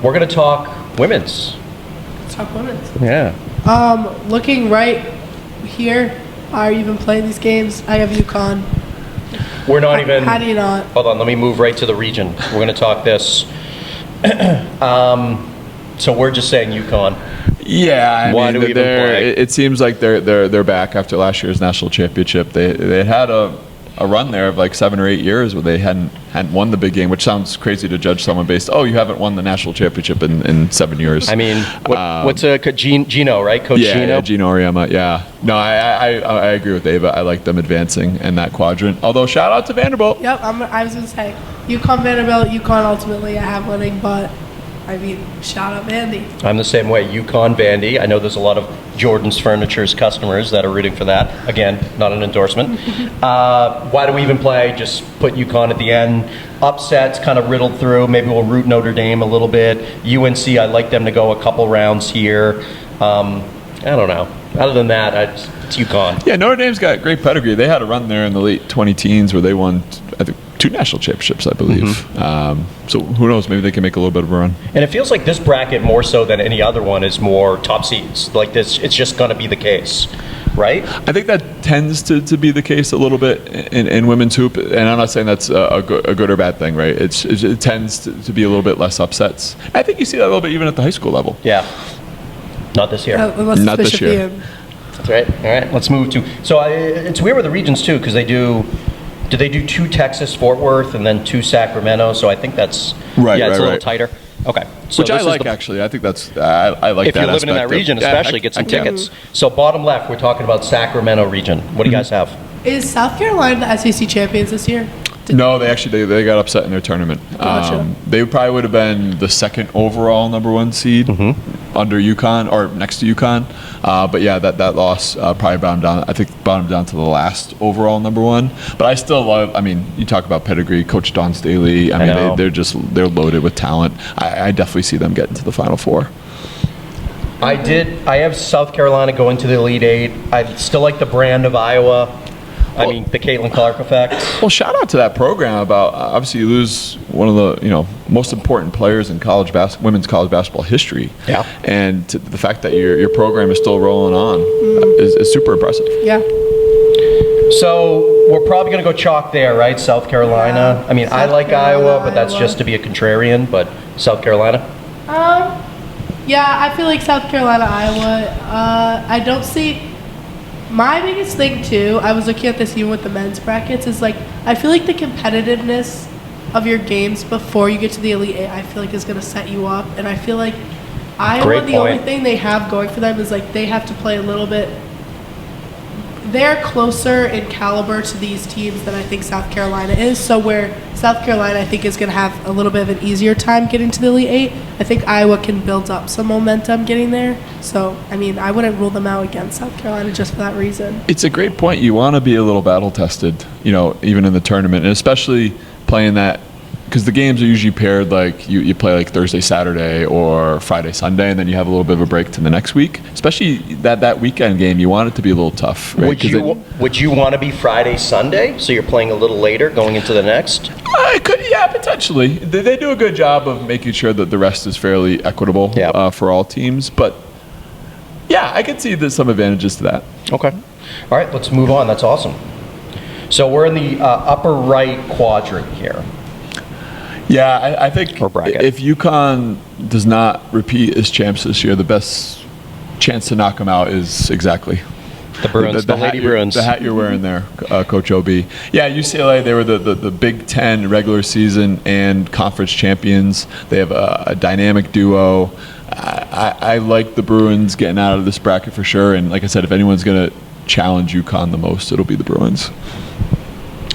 [SPEAKER 2] We're going to talk women's.
[SPEAKER 1] Let's talk women's.
[SPEAKER 2] Yeah.
[SPEAKER 1] Looking right here, are you even playing these games? I have UConn.
[SPEAKER 2] We're not even.
[SPEAKER 1] How do you not?
[SPEAKER 2] Hold on, let me move right to the region. We're going to talk this. So we're just saying UConn.
[SPEAKER 3] Yeah, I
[SPEAKER 2] Why
[SPEAKER 3] mean,
[SPEAKER 2] do we even play?
[SPEAKER 3] it seems like they're back after last year's national championship. They had a run there of like 7 or 8 years where they hadn't won the big game, which sounds crazy to judge someone based. Oh, you haven't won the national championship in 7 years.
[SPEAKER 2] I mean, what's Gino, right? Coach
[SPEAKER 3] yeah,
[SPEAKER 2] Gino?
[SPEAKER 3] yeah, Gino Auriemma. Yeah, no, I agree with Ava. I like them advancing in that quadrant. Although shout out to Vanderbilt.
[SPEAKER 1] Yep, I was gonna say UConn, Vanderbilt, UConn. Ultimately, I have winning, but I mean, shout out Vandy.
[SPEAKER 2] I'm the same way. UConn, Vandy. I know there's a lot of Jordan's Furniture's customers that are rooting for that. Again, not an endorsement. Why do we even play? Just put UConn at the end. Upsets kind of riddled through. Maybe we'll root Notre Dame a little bit. UNC, I like them to go a couple rounds here. I don't know. Other than that, it's UConn.
[SPEAKER 3] Yeah, Notre Dame's got great pedigree. They had a run there in the late 2010s where they won, I think, 2 national championships, I believe. So who knows? Maybe they can make a little bit of a run.
[SPEAKER 2] And it feels like this bracket, more so than any other one, is more top seeds. Like this, it's just going to be the case, right?
[SPEAKER 3] I think that tends to be the case a little bit in women's hoop, and I'm not saying that's a good or bad thing, right? It tends to be a little bit less upsets. I think you see that a little bit even at the high school level.
[SPEAKER 2] Yeah. Not this year.
[SPEAKER 1] Unless
[SPEAKER 3] Not
[SPEAKER 1] it's
[SPEAKER 3] this
[SPEAKER 1] Bishop
[SPEAKER 3] year.
[SPEAKER 1] Ian.
[SPEAKER 2] That's right. All right. Let's move to. So it's weird with the regions too, because they do. Do they do 2 Texas, Fort Worth, and then 2 Sacramento? So I think that's
[SPEAKER 3] Right,
[SPEAKER 2] Yeah, it's a
[SPEAKER 3] right,
[SPEAKER 2] little
[SPEAKER 3] right.
[SPEAKER 2] tighter. Okay. So
[SPEAKER 3] Which I
[SPEAKER 2] this is
[SPEAKER 3] like,
[SPEAKER 2] the-
[SPEAKER 3] actually. I think that's I like
[SPEAKER 2] If
[SPEAKER 3] that
[SPEAKER 2] you're living in that
[SPEAKER 3] aspect of-
[SPEAKER 2] region,
[SPEAKER 3] Yeah,
[SPEAKER 2] especially,
[SPEAKER 3] I-
[SPEAKER 2] get some
[SPEAKER 3] I can.
[SPEAKER 2] tickets. So bottom left, we're talking about Sacramento region. What do you guys have?
[SPEAKER 1] Is South Carolina the SEC champions this year?
[SPEAKER 3] No, they actually they got upset in their tournament.
[SPEAKER 1] Gotcha.
[SPEAKER 3] They probably would have been the second overall number 1 seed under UConn or next to UConn. But yeah, that loss probably brought them down to the last overall number 1. But I still love. I mean, you talk about pedigree, Coach Don Staley. I mean,
[SPEAKER 2] know.
[SPEAKER 3] they're loaded with talent. I definitely see them getting to the Final Four.
[SPEAKER 2] I have South Carolina going to the Elite Eight. I still like the brand of Iowa. I mean, the Caitlin Clark effect.
[SPEAKER 3] Well, shout out to that program about obviously you lose one of the most important players in women's college basketball history.
[SPEAKER 2] Yeah.
[SPEAKER 3] And the fact that your program is still rolling on is super impressive.
[SPEAKER 1] Yeah.
[SPEAKER 2] So we're probably going to go chalk there, right? South Carolina.
[SPEAKER 1] Yeah.
[SPEAKER 2] I mean, I
[SPEAKER 1] South
[SPEAKER 2] like
[SPEAKER 1] Carolina,
[SPEAKER 2] Iowa, but that's
[SPEAKER 1] Iowa.
[SPEAKER 2] just to be a contrarian. But South Carolina.
[SPEAKER 1] Yeah, I feel like South Carolina, Iowa. I don't see. My biggest thing too, I was looking at this even with the men's brackets, is like I feel like the competitiveness of your games before you get to the Elite Eight, I feel like is going to set you up, and I feel like Iowa,
[SPEAKER 2] Great
[SPEAKER 1] the only
[SPEAKER 2] point.
[SPEAKER 1] thing they have going for them is like they have to play a little bit. They're closer in caliber to these teams than I think South Carolina is. So where South Carolina, I think, is going to have a little bit of an easier time getting to the Elite Eight, I think Iowa can build up some momentum getting there. So, I mean, I wouldn't rule them out against South Carolina just for that reason.
[SPEAKER 3] It's a great point. You want to be a little battle tested, even in the tournament, and especially playing that because the games are usually paired like you play like Thursday, Saturday, or Friday, Sunday, and then you have a little bit of a break to the next week. Especially that weekend game, you want it to be a little tough. Right?
[SPEAKER 2] Would you want to be Friday, Sunday? So you're playing a little later going into the next?
[SPEAKER 3] Yeah, potentially. They do a good job of making sure that the rest is fairly equitable for all teams. But yeah, I could see there's some advantages to that.
[SPEAKER 2] Okay. All right, let's move on. That's awesome. So we're in the upper right quadrant here.
[SPEAKER 3] Yeah, I think
[SPEAKER 2] Or bracket.
[SPEAKER 3] if UConn does not repeat as champs this year, the best chance to knock them out is exactly
[SPEAKER 2] The Bruins, the Lady Bruins.
[SPEAKER 3] The hat you're wearing there, Coach OB. Yeah, UCLA, they were the Big Ten regular season and conference champions. They have a dynamic duo. I like the Bruins getting out of this bracket for sure. And like I said, if anyone's going to challenge UConn the most, it'll be the Bruins.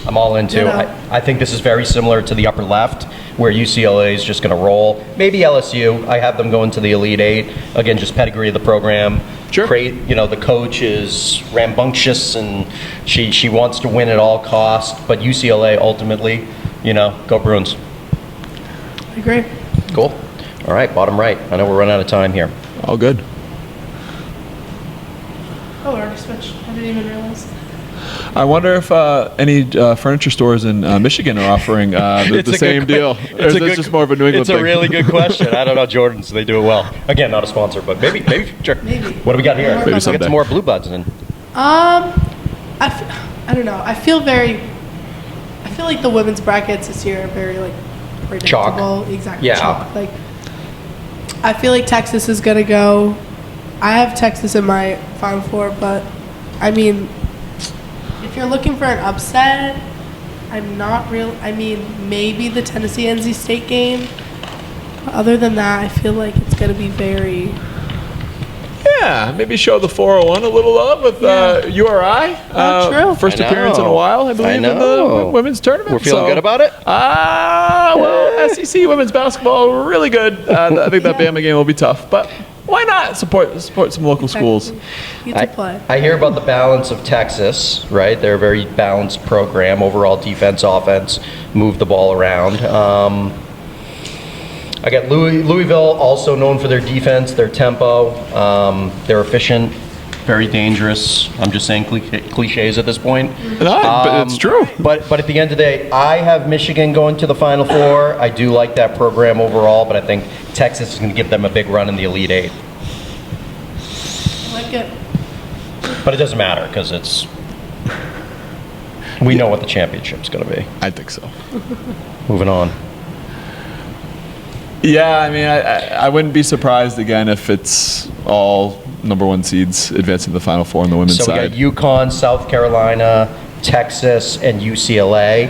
[SPEAKER 2] I'm all into.
[SPEAKER 1] You know.
[SPEAKER 2] I think this is very similar to the upper left, where UCLA is just going to roll. Maybe LSU. I have them going to the Elite Eight. Again, just pedigree of the program.
[SPEAKER 3] Sure.
[SPEAKER 2] The coach is rambunctious and she wants to win at all costs. But UCLA ultimately, go Bruins.
[SPEAKER 1] I agree.
[SPEAKER 2] Cool. All right, bottom right. I know we're running out of time here.
[SPEAKER 3] All good.
[SPEAKER 1] Oh, we already switched. I didn't even realize.
[SPEAKER 3] I wonder if any furniture stores in Michigan are offering the same deal. Or is this just more of a New England
[SPEAKER 2] It's
[SPEAKER 3] thing?
[SPEAKER 2] a really good question. I don't know, Jordans. They do it well. Again, not a sponsor, but maybe, sure.
[SPEAKER 1] Maybe.
[SPEAKER 2] What do we got here?
[SPEAKER 1] Maybe
[SPEAKER 2] Let's get
[SPEAKER 3] someday.
[SPEAKER 2] some more Blue Buds in.
[SPEAKER 1] I don't know. I feel like the women's brackets this year are very like predictable.
[SPEAKER 2] Chalk.
[SPEAKER 1] Exactly.
[SPEAKER 2] Yeah.
[SPEAKER 1] Chalk. Like, I feel like Texas is gonna go. I have Texas in my Final Four, but I mean, if you're looking for an upset, I'm not real. I mean, maybe the Tennessee NC State game. Other than that, I feel like it's gonna be very.
[SPEAKER 3] Yeah, maybe show the 401 a little love with URI.
[SPEAKER 1] True.
[SPEAKER 3] First
[SPEAKER 2] I know.
[SPEAKER 3] appearance in a while, I believe, in
[SPEAKER 2] know.
[SPEAKER 3] the women's tournament.
[SPEAKER 2] We're feeling
[SPEAKER 3] So,
[SPEAKER 2] good about it?
[SPEAKER 3] Well, SEC women's basketball, really good. I think that Bama game will be tough, but why not support some local schools?
[SPEAKER 1] You get to play.
[SPEAKER 2] I hear about the balance of Texas, right? They're a very balanced program, overall defense, offense, move the ball around. I got Louisville, also known for their defense, their tempo. They're efficient, very dangerous. I'm just saying cliches at this point.
[SPEAKER 3] No, but it's true.
[SPEAKER 2] But at the end of the day, I have Michigan going to the Final Four. I do like that program overall, but I think Texas is going to give them a big run in the Elite Eight.
[SPEAKER 1] I like it.
[SPEAKER 2] But it doesn't matter because we know what the championship's going to be.
[SPEAKER 3] I think so.
[SPEAKER 2] Moving on.
[SPEAKER 3] Yeah, I mean, I wouldn't be surprised again if it's all number one seeds advancing to the Final Four on the women's
[SPEAKER 2] So
[SPEAKER 3] side.
[SPEAKER 2] we got UConn, South Carolina, Texas, and UCLA.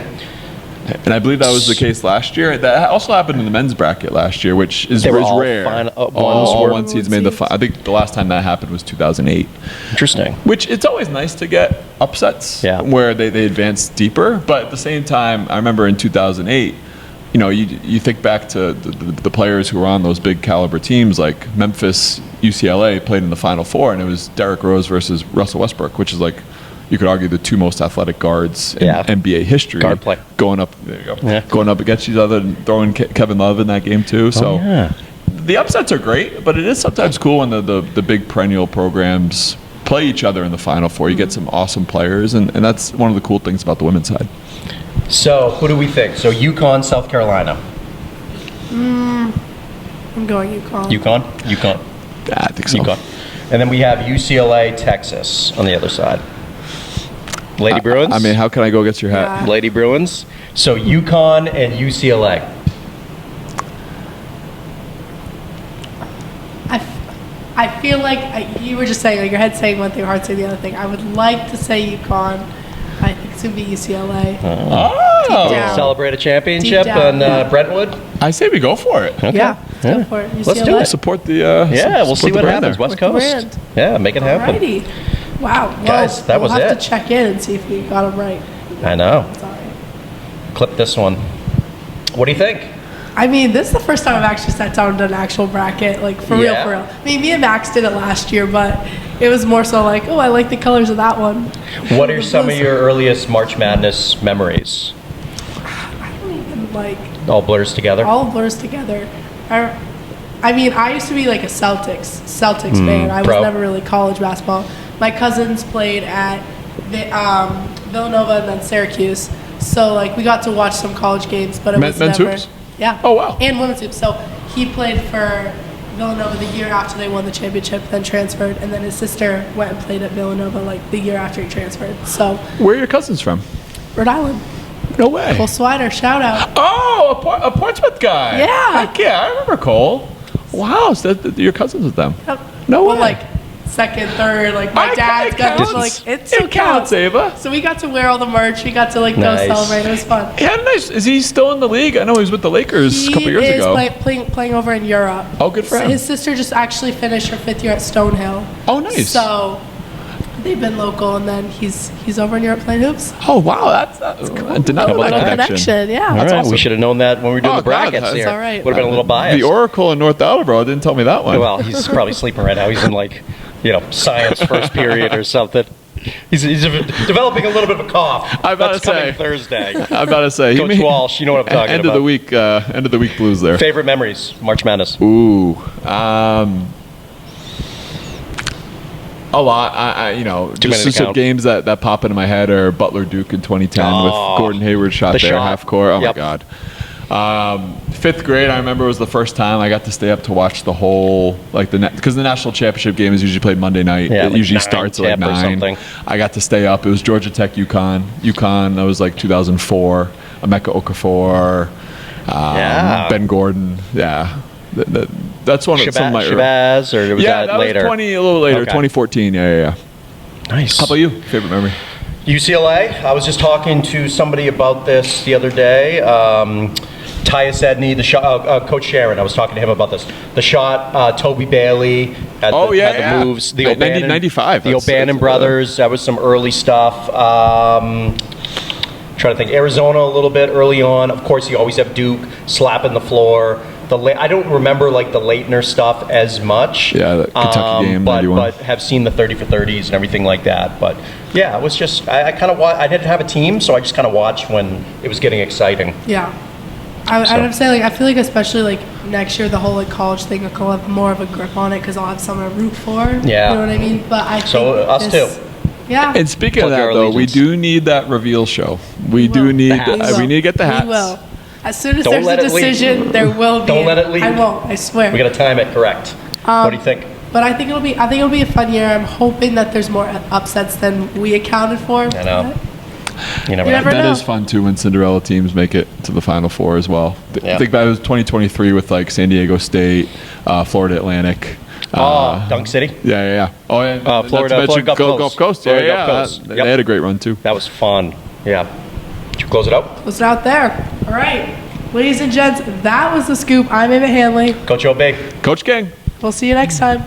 [SPEAKER 3] And I believe that was the case last year. That also happened in the men's bracket last year, which is
[SPEAKER 2] They were all
[SPEAKER 3] rare.
[SPEAKER 2] ones
[SPEAKER 3] all
[SPEAKER 2] were-
[SPEAKER 3] one seeds made the final. I think the last time that happened was 2008.
[SPEAKER 2] Interesting.
[SPEAKER 3] Which it's always nice to get upsets where they advance deeper. But at the same time, I remember in 2008, you think back to the players who were on those big caliber teams like Memphis, UCLA played in the Final Four, and it was Derrick Rose versus Russell Westbrook, which is like, you could argue the two most athletic guards in NBA history.
[SPEAKER 2] Guard play.
[SPEAKER 3] Going up, there you go.
[SPEAKER 2] Yeah.
[SPEAKER 3] Going up against each other and throwing Kevin Love in that game too. So the upsets are great, but it is sometimes cool when the big perennial programs play each other in the Final Four. You get some awesome players, and that's one of the cool things about the women's side.
[SPEAKER 2] So who do we think? So UConn, South Carolina.
[SPEAKER 1] I'm going UConn.
[SPEAKER 2] UConn.
[SPEAKER 3] I think so.
[SPEAKER 2] UConn. And then we have UCLA, Texas on the other side. Lady Bruins?
[SPEAKER 3] I mean, how can I go against your hat?
[SPEAKER 1] Yeah.
[SPEAKER 2] Lady Bruins. So UConn and UCLA.
[SPEAKER 1] I feel like you were just saying, like your head's saying one thing, your heart's saying the other thing. I would like to say UConn. I think it's going to be UCLA.
[SPEAKER 3] Oh,
[SPEAKER 1] down.
[SPEAKER 2] Celebrate a championship
[SPEAKER 1] Deep down.
[SPEAKER 2] on Brentwood.
[SPEAKER 3] I say we go for it.
[SPEAKER 2] Okay.
[SPEAKER 1] Yeah, let's go for it. UCLA.
[SPEAKER 2] Let's do it.
[SPEAKER 3] Support the
[SPEAKER 2] We'll see what happens. West
[SPEAKER 1] With the
[SPEAKER 2] Coast.
[SPEAKER 1] brand.
[SPEAKER 2] Yeah, make it happen.
[SPEAKER 1] Alrighty. Wow. Well,
[SPEAKER 2] Guys, that was
[SPEAKER 1] we'll have
[SPEAKER 2] it.
[SPEAKER 1] to check in and see if we got them right.
[SPEAKER 2] I know.
[SPEAKER 1] Sorry.
[SPEAKER 2] Clip this one. What do you think?
[SPEAKER 1] I mean, this is the first time I've actually sat down and done an actual bracket, like for
[SPEAKER 2] Yeah.
[SPEAKER 1] real. I mean, me and Max did it last year, but it was more so like, oh, I like the colors of that one.
[SPEAKER 2] What are some of your earliest March Madness memories?
[SPEAKER 1] I don't even like
[SPEAKER 2] All blurs together?
[SPEAKER 1] all blurs together. I mean, I used to be like a Celtics fan. I was
[SPEAKER 2] pro.
[SPEAKER 1] never really college basketball. My cousins played at Villanova and then Syracuse, so like we got to watch some college games, but it was
[SPEAKER 3] Men's
[SPEAKER 1] never.
[SPEAKER 3] hoops?
[SPEAKER 1] Yeah.
[SPEAKER 3] Oh, wow.
[SPEAKER 1] And women's hoops. So he played for Villanova the year after they won the championship, then transferred, and then his sister went and played at Villanova like the year after he transferred. So
[SPEAKER 3] Where are your cousins from?
[SPEAKER 1] Rhode Island,
[SPEAKER 3] No way.
[SPEAKER 1] Cole Swider, shout out.
[SPEAKER 3] Oh, a Portsmouth guy.
[SPEAKER 1] Yeah.
[SPEAKER 3] Heck yeah, I remember Cole. Wow, so your cousins with them. No
[SPEAKER 1] well,
[SPEAKER 3] way.
[SPEAKER 1] like second, third, like my
[SPEAKER 3] I-
[SPEAKER 1] dad's
[SPEAKER 3] it
[SPEAKER 1] got
[SPEAKER 3] counts.
[SPEAKER 1] like it
[SPEAKER 3] It
[SPEAKER 1] still
[SPEAKER 3] counts, Ava.
[SPEAKER 1] So we got to wear all the merch. We got to like
[SPEAKER 2] Nice.
[SPEAKER 1] go celebrate. It was fun.
[SPEAKER 3] Yeah, nice. Is he still in the league? I know he was with the Lakers a couple years ago.
[SPEAKER 1] He is playing over in Europe.
[SPEAKER 3] Oh, good for him.
[SPEAKER 1] His sister just actually finished her 5th year at Stonehill.
[SPEAKER 3] Oh, nice.
[SPEAKER 1] So they've been local, and then he's over in Europe playing hoops.
[SPEAKER 3] Oh wow, that's I did not know
[SPEAKER 1] Little
[SPEAKER 3] that connection.
[SPEAKER 1] Yeah.
[SPEAKER 2] All
[SPEAKER 1] That's
[SPEAKER 2] right,
[SPEAKER 1] awesome.
[SPEAKER 2] we should have known that when we were doing
[SPEAKER 3] Oh,
[SPEAKER 2] the brackets
[SPEAKER 3] God,
[SPEAKER 2] here.
[SPEAKER 1] that's all right.
[SPEAKER 2] Would have been a little biased.
[SPEAKER 3] The Oracle in North Attleboro didn't tell me that one.
[SPEAKER 2] Well, he's probably sleeping right now. He's in like, science first period or something. He's developing a little bit of a cough.
[SPEAKER 3] I'm about
[SPEAKER 2] That's
[SPEAKER 3] to
[SPEAKER 2] coming
[SPEAKER 3] say.
[SPEAKER 2] Thursday.
[SPEAKER 3] I'm about to say. he
[SPEAKER 2] Coach
[SPEAKER 3] may-
[SPEAKER 2] Walsh, you know what I'm talking
[SPEAKER 3] end
[SPEAKER 2] about.
[SPEAKER 3] End of the week blues there.
[SPEAKER 2] Favorite memories, March Madness.
[SPEAKER 3] Ooh, a lot.
[SPEAKER 2] Too many
[SPEAKER 3] just
[SPEAKER 2] to
[SPEAKER 3] some
[SPEAKER 2] count.
[SPEAKER 3] games that pop into my head are Butler Duke in 2010
[SPEAKER 2] Oh,
[SPEAKER 3] with Gordon Hayward shot
[SPEAKER 2] the
[SPEAKER 3] there
[SPEAKER 2] shot.
[SPEAKER 3] half court. Oh
[SPEAKER 2] Yep.
[SPEAKER 3] my God. 5th grade, I remember was the first time I got to stay up to watch the whole because the national championship game is usually played Monday night.
[SPEAKER 2] Yeah,
[SPEAKER 3] it
[SPEAKER 2] like
[SPEAKER 3] usually
[SPEAKER 2] 9
[SPEAKER 3] starts at like
[SPEAKER 2] tip or
[SPEAKER 3] 9.
[SPEAKER 2] something.
[SPEAKER 3] I got to stay up. It was Georgia Tech, UConn. That was like 2004. Emeka Okafor,
[SPEAKER 2] Yeah.
[SPEAKER 3] Ben Gordon. Yeah, that's one of some of my
[SPEAKER 2] Shabazz, or was
[SPEAKER 3] yeah,
[SPEAKER 2] that later?
[SPEAKER 3] was a little later,
[SPEAKER 2] Okay.
[SPEAKER 3] 2014. Yeah.
[SPEAKER 2] Nice.
[SPEAKER 3] How about you? Favorite memory?
[SPEAKER 2] UCLA. I was just talking to somebody about this the other day. Tyus Edney, the shot, Coach Sharon. I was talking to him about this. The shot, Toby Bailey had the moves. The
[SPEAKER 3] Like
[SPEAKER 2] O'Bannon,
[SPEAKER 3] 95.
[SPEAKER 2] The O'Bannon brothers. That was some early stuff. Trying to think. Arizona a little bit early on. Of course, you always have Duke slapping the floor. I don't remember like the Leitner stuff as much.
[SPEAKER 3] Yeah, the Kentucky game,
[SPEAKER 2] but
[SPEAKER 3] 91.
[SPEAKER 2] have seen the 30 for 30s and everything like that. But yeah, it was just I kind of I didn't have a team, so I just kind of watched when it was getting exciting.
[SPEAKER 1] Yeah. I'd have to say, I feel like especially, next year, the whole, college thing will have more of a grip on it because I'll have someone to root for.
[SPEAKER 2] Yeah.
[SPEAKER 1] You know what I mean? But I
[SPEAKER 2] So,
[SPEAKER 1] think
[SPEAKER 2] us
[SPEAKER 1] this-
[SPEAKER 2] too.
[SPEAKER 1] Yeah.
[SPEAKER 3] And speaking of
[SPEAKER 2] Plug
[SPEAKER 3] that,
[SPEAKER 2] our
[SPEAKER 3] though, we
[SPEAKER 2] allegiance.
[SPEAKER 3] do need that reveal show. We
[SPEAKER 1] will.
[SPEAKER 3] do need.
[SPEAKER 2] The hats.
[SPEAKER 3] We need to get the hats.
[SPEAKER 1] We will. As soon as
[SPEAKER 2] Don't
[SPEAKER 1] there's
[SPEAKER 2] let
[SPEAKER 1] a
[SPEAKER 2] it leak.
[SPEAKER 1] decision, there will be.
[SPEAKER 2] Don't let it leak.
[SPEAKER 1] I won't. I swear.
[SPEAKER 2] We got to time it correct. What do you think?
[SPEAKER 1] But I think it'll be a fun year. I'm hoping that there's more upsets than we accounted for.
[SPEAKER 2] I know. You never
[SPEAKER 1] You
[SPEAKER 2] know.
[SPEAKER 1] never
[SPEAKER 3] That
[SPEAKER 1] know.
[SPEAKER 3] is fun too when Cinderella teams make it to the Final Four as well.
[SPEAKER 2] Yeah.
[SPEAKER 3] Think about it was 2023 with San Diego State, Florida Atlantic.
[SPEAKER 2] Dunk City.
[SPEAKER 3] Yeah. Oh, and not
[SPEAKER 2] Florida-
[SPEAKER 3] to mention
[SPEAKER 2] Florida Gulf Coast.
[SPEAKER 3] Yeah,
[SPEAKER 2] Florida
[SPEAKER 3] yeah.
[SPEAKER 2] Gulf Coast.
[SPEAKER 3] They
[SPEAKER 2] Yep.
[SPEAKER 3] had a great run too.
[SPEAKER 2] That was fun. Yeah. Did you close it out?
[SPEAKER 1] Close it out there. All right. Ladies and gents, that was The Scoop. I'm Ava Hanley.
[SPEAKER 2] Coach O'Bay.
[SPEAKER 3] Coach Gang.
[SPEAKER 1] We'll see you next time.